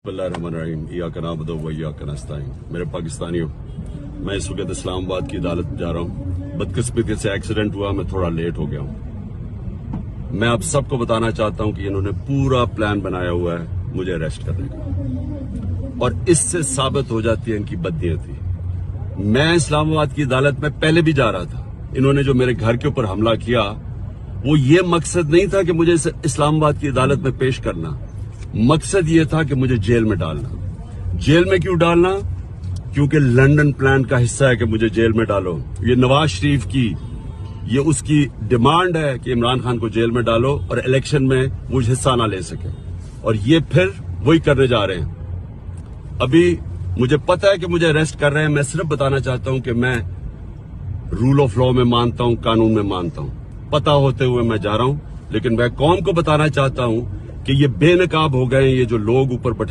बिस्मिल्लाहिर्रहमानिर्रहीम इय्याका नअबुदु व इय्याका नस्तईन। मेरे पाकिस्तानियों, मैं इस वक्त इस्लामाबाद की अदालत जा रहा हूँ। बदकिस्मती से एक्सीडेंट हुआ, मैं थोड़ा लेट हो गया हूँ। मैं आप सबको बताना चाहता हूँ कि इन्होंने पूरा प्लान बनाया हुआ है मुझे अरेस्ट करने का, और इससे साबित हो जाती है इनकी बदनीयती। मैं इस्लामाबाद की अदालत में पहले भी जा रहा था। इन्होंने जो मेरे घर के ऊपर हमला किया, वो ये मकसद नहीं था कि मुझे इस्लामाबाद की अदालत में पेश करना। मकसद ये था कि मुझे जेल में डालना। जेल में क्यों डालना? क्योंकि लंदन प्लान का हिस्सा है कि मुझे जेल में डालो। ये नवाज शरीफ की, ये उसकी डिमांड है कि इमरान खान को जेल में डालो और इलेक्शन में वो हिस्सा ना ले सके, और ये फिर वही करने जा रहे हैं। अभी मुझे पता है कि मुझे अरेस्ट कर रहे हैं। मैं सिर्फ बताना चाहता हूं कि मैं रूल ऑफ लॉ में मानता हूं, कानून में मानता हूं। पता होते हुए मैं जा रहा हूं, लेकिन मैं कौम को बताना चाहता हूं कि ये बेनकाब हो गए, ये जो लोग ऊपर बैठा